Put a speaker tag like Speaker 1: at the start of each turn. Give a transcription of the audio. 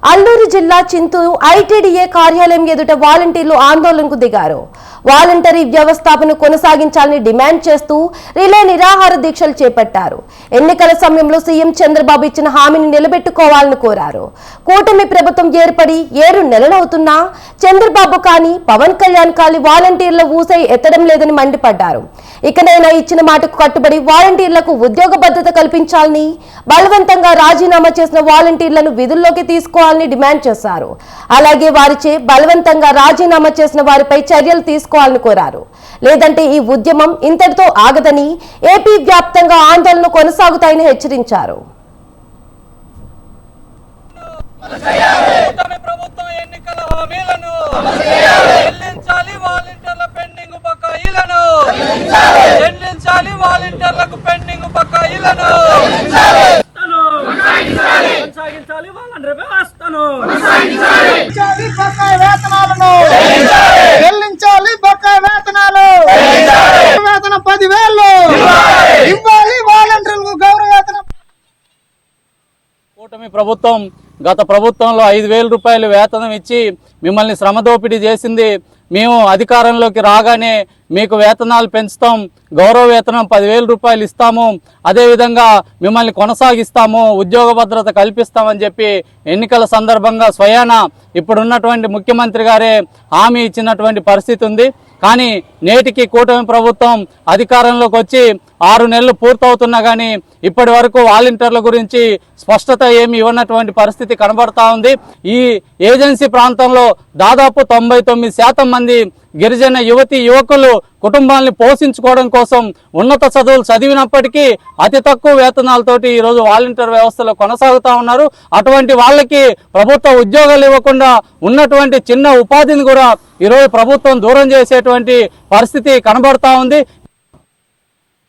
Speaker 1: అల్లూరు జిల్లా చింతూరు ఐటీడీఏ కార్యాలయం ఎదుట వాలంటీర్లు ఆందోళనకు దిగారు. వాలంటరీ వ్యవస్థను కొనసాగించాలని డిమాండ్ చేస్తూ రిలే నిరాహార దీక్షలు చేపట్టారు. ఎన్నికల సమయంలో సీఎం చంద్రబాబు ఇచ్చిన హామీని నిలబెట్టుకోవాలని కోరారు. కూటమి ప్రభుత్వం ఏర్పడి 7 నెలలవుతున్నా చంద్రబాబు కానీ పవన్ కళ్యాణ్ కానీ వాలంటీర్ల ఊసై ఎత్తడం లేదని మండిపడ్డారు. ఇకనైనా ఇచ్చిన మాటకు కట్టుబడి వాలంటీర్లకు ఉద్యోగ భద్రత కల్పించాలని, బలవంతంగా రాజీనామా చేసిన వాలంటీర్లను విధుల్లోకి తీసుకోవాలని డిమాండ్ చేశారు. అలాగే వారిచే బలవంతంగా రాజీనామా చేసిన వారిపై చర్యలు తీసుకోవాలని కోరారు. లేదంటే ఈ ఉద్యమం ఇంతటితో ఆగదని, ఏపీ వ్యాప్తంగా ఆందోళనలు కొనసాగుతాయని హెచ్చరించారు.
Speaker 2: వేతనం 10,000 ఇవ్వాలి, వాలంటీర్లకు గౌరవ వేతనం.
Speaker 3: కూటమి ప్రభుత్వం గత ప్రభుత్వంలో 5,000 రూపాయలు వేతనం ఇచ్చి మిమ్మల్ని శ్రమదోపిడీ చేసింది. మేము అధికారంలోకి రాగానే మీకు వేతనాలు పెంచుతాం, గౌరవ వేతనం 10,000 రూపాయలు ఇస్తాము, అదేవిధంగా మిమ్మల్ని కొనసాగిస్తాము, ఉద్యోగ భద్రత కల్పిస్తామని చెప్పి ఎన్నికల సందర్భంగా స్వయాన ఇప్పుడున్నటువంటి ముఖ్యమంత్రి గారే హామీ ఇచ్చినటువంటి పరిస్థితి ఉంది. కానీ నేటికి కూటమి ప్రభుత్వం అధికారంలోకి వచ్చి 6 నెలలు పూర్తవుతున్నా కానీ ఇప్పటి వరకు వాలంటీర్ల గురించి స్పష్టత ఏమి ఇవ్వనటువంటి పరిస్థితి కనబడతా ఉంది. ఈ ఏజెన్సీ ప్రాంతంలో దాదాపు 99% మంది గిరిజన యువకులు కుటుంబాన్ని పోషించుకోవడం కోసం ఉన్నత చదువులు చదివినప్పటికీ అతి తక్కువ వేతనాలతోటి ఈరోజు వాలంటీర్ వ్యవస్థలో కొనసాగుతూ ఉన్నారు. అటువంటి వాళ్ళకి ప్రభుత్వ ఉద్యోగాలు ఇవ్వకుండా ఉన్నటువంటి చిన్న ఉపాధిని కూడా ఈరోజు ప్రభుత్వం దూరం చేసేటువంటి పరిస్థితి కనబడతా ఉంది.